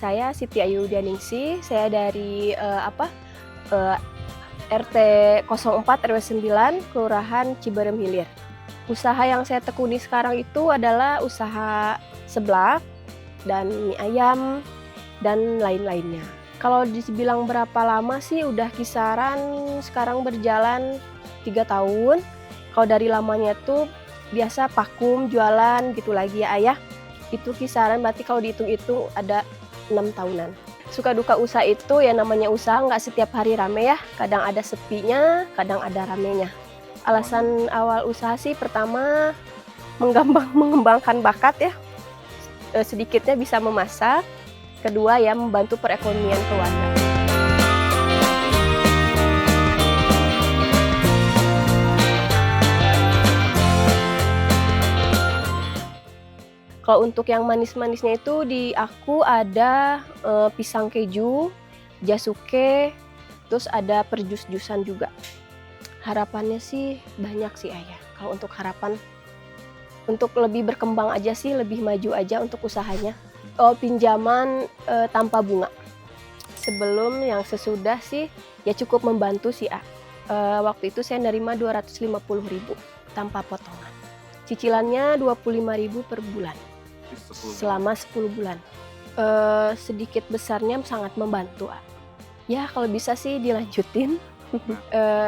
Saya Siti Ayudianingsih, saya dari RT 04 RW 9, Kelurahan Ciberem Hilir. Usaha yang saya tekuni sekarang itu adalah usaha seblak dan mie ayam dan lain-lainnya. Kalau dibilang berapa lama sih, udah kisaran sekarang berjalan 3 tahun. Kalau dari lamanya tuh biasa vakum jualan gitu lagi ya Ayah. Itu kisaran berarti kalau dihitung-hitung ada 6 tahunan. Suka duka usaha itu ya, namanya usaha nggak setiap hari rame ya. Kadang ada sepinya, kadang ada ramenya. Alasan awal usaha sih pertama mengembangkan bakat ya. Sedikitnya bisa memasak. Kedua ya membantu perekonomian keluarga. Kalau untuk yang manis-manisnya itu di aku ada pisang keju, jasuke, terus ada perjus-jusan juga. Harapannya sih banyak sih Ayah. Kalau untuk harapan, untuk lebih berkembang aja sih, lebih maju aja untuk usahanya. Pinjaman tanpa bunga. Sebelum yang sesudah sih ya cukup membantu sih waktu itu saya nerima 250.000 tanpa potongan. Cicilannya 25.000 per bulan. Selama 10 bulan. Sedikit besarnya sangat membantu. Ya kalau bisa sih dilanjutin.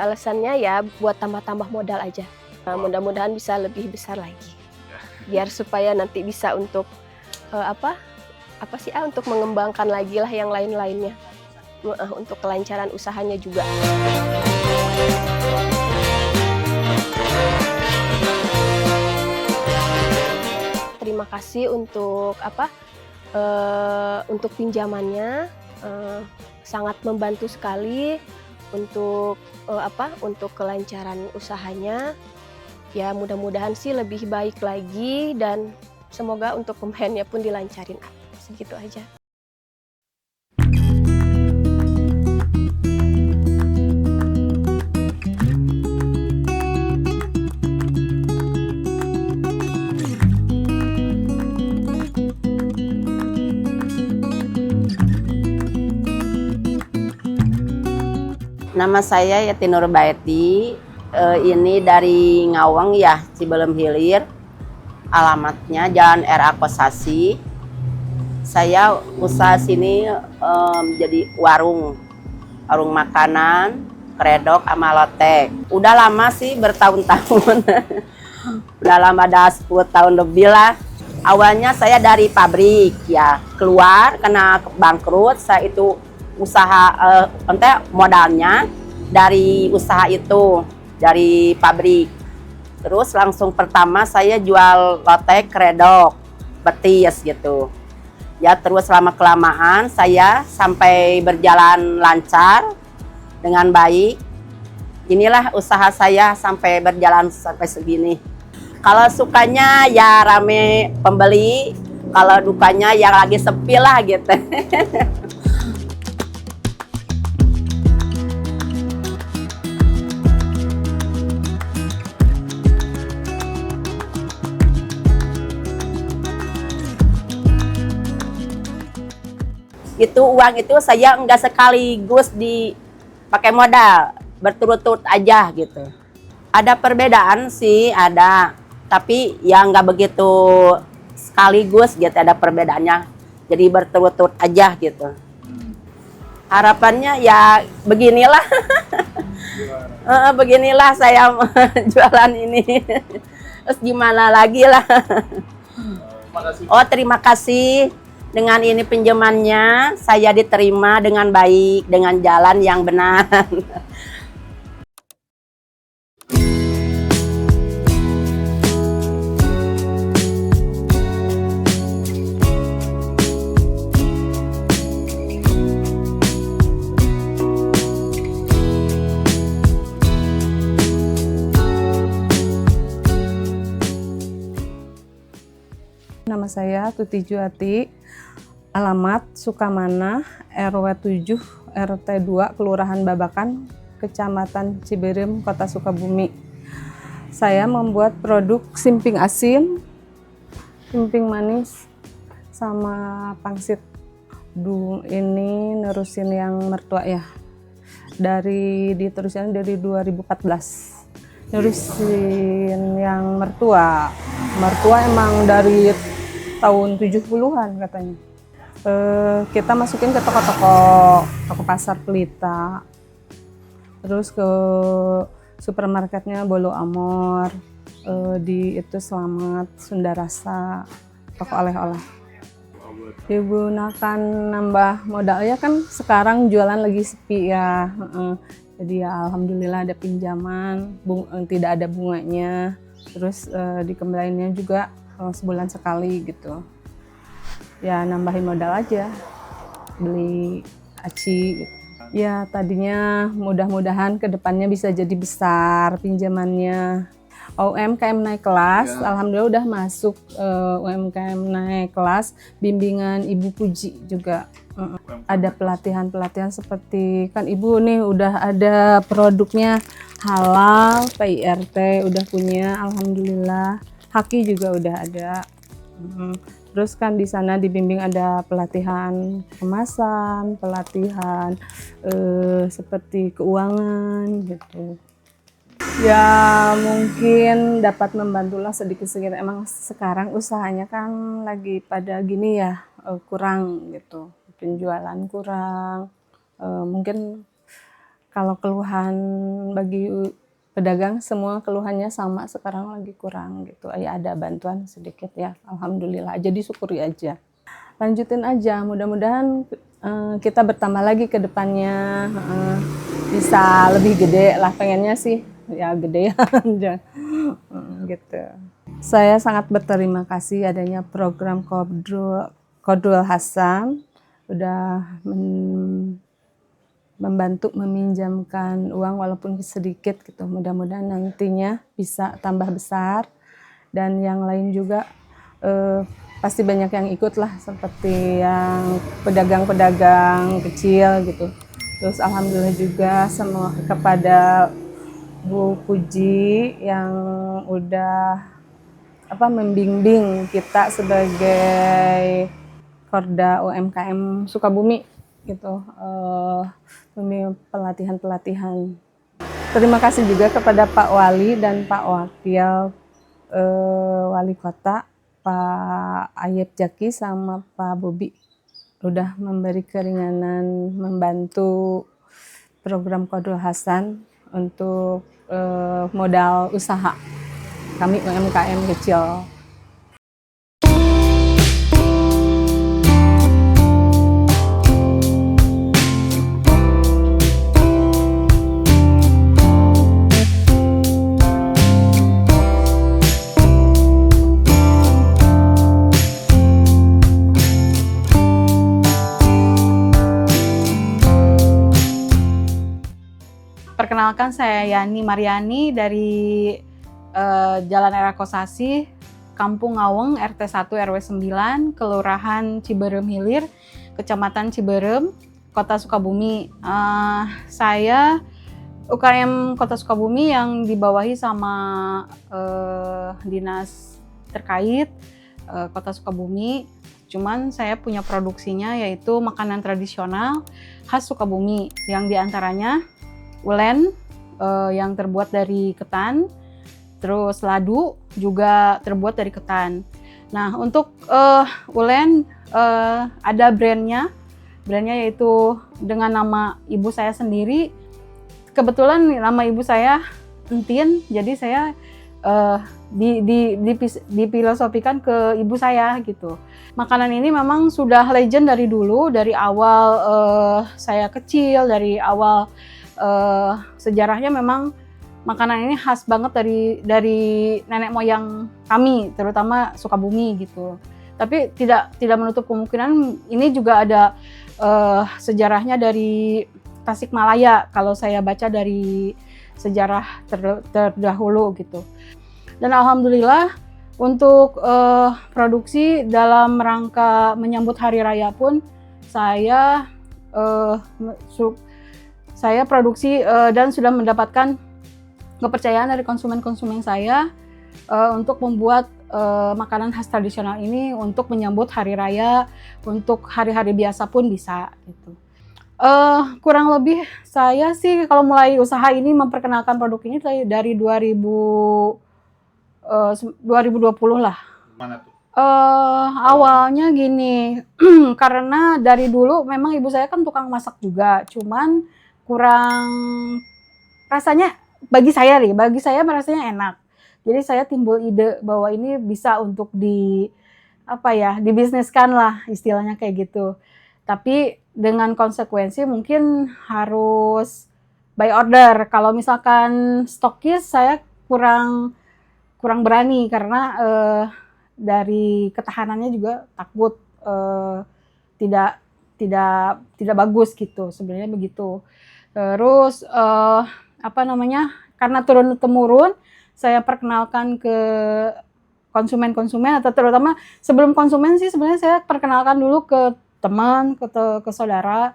Alasannya ya buat tambah-tambah modal aja. Mudah-mudahan bisa lebih besar lagi. Biar supaya nanti bisa untuk untuk mengembangkan lagi lah yang lain-lainnya. Untuk kelancaran usahanya juga. Terima kasih untuk untuk pinjamannya, sangat membantu sekali untuk untuk kelancaran usahanya. Ya mudah-mudahan sih lebih baik lagi dan semoga untuk pembayarannya pun dilancarin. Segitu aja. Nama saya Yati Nurbaiti, ini dari Ngawang ya, Ciberem Hilir. Alamatnya Jalan RA Kosasi. Saya usaha sini jadi warung makanan, kredok, sama lotek. Udah lama sih, bertahun-tahun. Udah lama, dah 10 tahun lebih lah. Awalnya saya dari pabrik ya, keluar kena bangkrut. Saya itu usaha modalnya dari usaha itu, dari pabrik. Terus langsung pertama saya jual lotek, kredok, petis gitu. Ya terus lama kelamaan saya sampai berjalan lancar dengan baik. Inilah usaha saya sampai berjalan sampai segini. Kalau sukanya ya rame pembeli, kalau dukanya ya lagi sepi lah gitu. Itu uang itu saya enggak sekaligus dipakai modal, berturut-turut aja gitu. Ada perbedaan sih, ada, tapi ya enggak begitu sekaligus gitu, ada perbedaannya. Jadi berturut-turut aja gitu. Harapannya ya beginilah. Beginilah saya jualan ini. Terus gimana lagi lah. Oh, terima kasih. Dengan ini pinjamannya, saya diterima dengan baik, dengan jalan yang benar. Nama saya Tuti Juati. Alamat Sukamana, RW 7, RT 2, Kelurahan Babakan, Kecamatan Ciberem, Kota Sukabumi. Saya membuat produk simping asin, simping manis, sama pangsit. Ini nerusin yang mertua ya. Diterusin dari 2014. Nerusin yang mertua. Mertua emang dari tahun 70-an katanya. Kita masukin ke toko pasar Pelita, terus ke supermarketnya Bolo Amor, di itu Selamat, Sunda Rasa, toko oleh-oleh. Digunakan nambah modal ya, kan sekarang jualan lagi sepi ya, jadi ya alhamdulillah ada pinjaman, tidak ada bunganya, terus dikembaliinnya juga sebulan sekali gitu. Ya nambahin modal aja, beli aci gitu. Ya tadinya mudah-mudahan kedepannya bisa jadi besar pinjamannya. UMKM naik kelas, alhamdulillah udah masuk UMKM naik kelas, bimbingan Ibu Puji juga. Ada pelatihan-pelatihan seperti, kan Ibu nih udah ada produknya halal, PIRT udah punya, alhamdulillah. Haki juga udah ada. Terus kan di sana dibimbing ada pelatihan kemasan, pelatihan seperti keuangan gitu. Ya mungkin dapat membantulah sedikit-sedikit. Emang sekarang usahanya kan lagi pada gini ya, kurang gitu, penjualan kurang. Mungkin kalau keluhan bagi pedagang, semua keluhannya sama, sekarang lagi kurang gitu. Ya ada bantuan sedikit ya, alhamdulillah aja, disyukuri aja. Lanjutin aja, mudah-mudahan kita bertambah lagi ke depannya, bisa lebih gede lah, pengennya sih ya gede aja gitu. Saya sangat berterima kasih adanya program Qodrul Hasan, udah membantu meminjamkan uang walaupun sedikit gitu. Mudah-mudahan nantinya bisa tambah besar, dan yang lain juga pasti banyak yang ikut lah, seperti yang pedagang-pedagang kecil gitu. Terus alhamdulillah juga semua kepada Bu Puji yang udah membimbing kita sebagai Korda UMKM Sukabumi gitu, pelatihan-pelatihan. Terima kasih juga kepada Pak Wali dan Pak Wakil Wali Kota, Pak Ayep Jaki sama Pak Bobi, udah memberi keringanan, membantu program Qodrul Hasan untuk modal usaha kami UMKM kecil. Perkenalkan, saya Yani Mariani dari Jalan Era Kosasi, Kampung Ngaweng, RT 1 RW 9, Kelurahan Ciberem Hilir, Kecamatan Ciberem, Kota Sukabumi. Saya UKM Kota Sukabumi yang dibawahi sama dinas terkait Kota Sukabumi. Cuman saya punya produksinya yaitu makanan tradisional khas Sukabumi, yang diantaranya ulen yang terbuat dari ketan, terus ladu juga terbuat dari ketan. Nah, untuk ulen ada brandnya yaitu dengan nama ibu saya sendiri. Kebetulan nama ibu saya Entin, jadi saya difilosofikan ke ibu saya gitu. Makanan ini memang sudah legend dari dulu, dari awal saya kecil, dari awal sejarahnya memang makanan ini khas banget dari nenek moyang kami, terutama Sukabumi gitu. Tapi tidak menutup kemungkinan ini juga ada sejarahnya dari Tasikmalaya kalau saya baca dari sejarah terdahulu gitu. Dan alhamdulillah Untuk produksi dalam rangka menyambut hari raya pun saya produksi dan sudah mendapatkan kepercayaan dari konsumen-konsumen saya untuk membuat makanan khas tradisional ini untuk menyambut hari raya, untuk hari-hari biasa pun bisa gitu. Kurang lebih saya sih kalau mulai usaha ini memperkenalkan produk ini dari 2020 lah. Mana tuh? Awalnya gini, karena dari dulu memang ibu saya kan tukang masak juga, cuman kurang rasanya bagi saya rasanya enak. Jadi saya timbul ide bahwa ini bisa untuk dibisniskan lah istilahnya kayak gitu. Tapi dengan konsekuensi mungkin harus by order. Kalau misalkan stokis saya kurang berani karena dari ketahanannya juga takut tidak bagus gitu, sebenarnya begitu. Terus karena turun-temurun saya perkenalkan ke konsumen-konsumen, atau terutama sebelum konsumen sih sebenarnya saya perkenalkan dulu ke teman, ke saudara,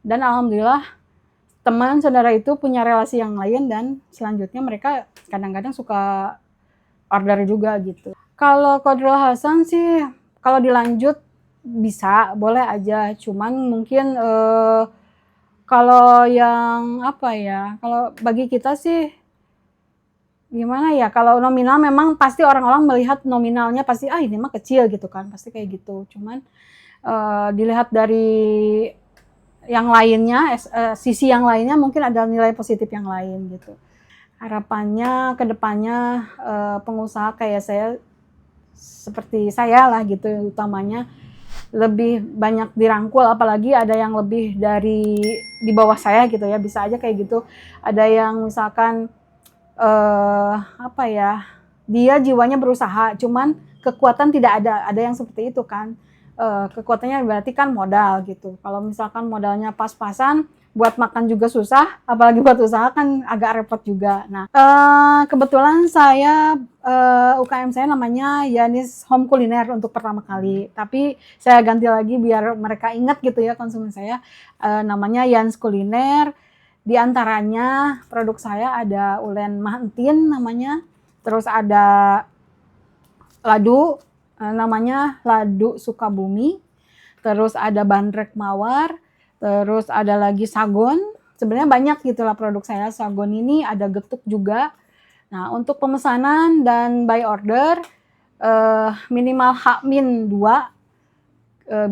dan alhamdulillah teman saudara itu punya relasi yang lain dan selanjutnya mereka kadang-kadang suka order juga gitu. Kalau Qadrul Hasan sih kalau dilanjut bisa, boleh aja. Cuman mungkin kalau yang kalau bagi kita sih gimana ya, kalau nominal memang pasti orang-orang melihat nominalnya pasti ini mah kecil gitu kan, pasti kayak gitu. Cuman dilihat dari yang lainnya, sisi yang lainnya mungkin ada nilai positif yang lain gitu. Harapannya ke depannya pengusaha kayak saya, seperti saya lah gitu, utamanya lebih banyak dirangkul, apalagi ada yang lebih dari di bawah saya gitu ya, bisa aja kayak gitu. Ada yang misalkan dia jiwanya berusaha, cuman kekuatan tidak ada yang seperti itu kan. Kekuatannya berarti kan modal gitu. Kalau misalkan modalnya pas-pasan, buat makan juga susah, apalagi buat usaha kan agak repot juga. Nah, kebetulan saya UKM saya namanya Yanis Home Kuliner untuk pertama kali, tapi saya ganti lagi biar mereka ingat gitu ya konsumen saya, namanya Yanis Kuliner. Di antaranya produk saya ada ulen mahentin namanya, terus ada ladu namanya ladu Sukabumi, terus ada bandrek mawar, terus ada lagi sagon. Sebenarnya banyak gitulah produk saya. Sagon ini ada getuk juga. Nah, untuk pemesanan dan by order minimal H-2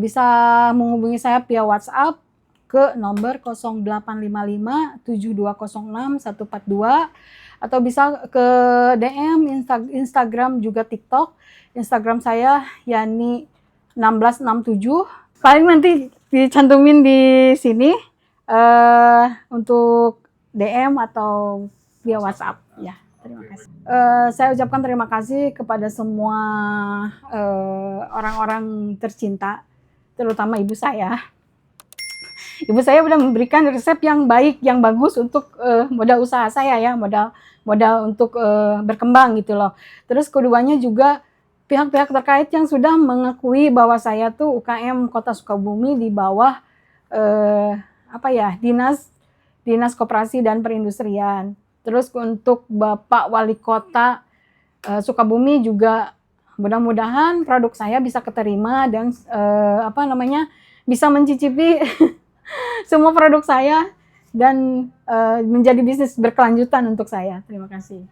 bisa menghubungi saya via WhatsApp ke nomor 0855 7206 142 atau bisa ke DM Instagram juga TikTok. Instagram saya Yani 1667. Paling nanti dicantumin di sini untuk DM atau via WhatsApp ya. Terima kasih. Saya ucapkan terima kasih kepada semua orang-orang tercinta, terutama ibu saya. Ibu saya sudah memberikan resep yang baik, yang bagus untuk modal usaha saya ya, modal untuk berkembang gitu loh. Terus keduanya juga pihak-pihak terkait yang sudah mengakui bahwa saya tuh UKM Kota Sukabumi di bawah Dinas Koperasi dan Perindustrian. Terus untuk Bapak Wali Kota Sukabumi juga mudah-mudahan produk saya bisa keterima dan bisa mencicipi semua produk saya dan menjadi bisnis berkelanjutan untuk saya. Terima kasih.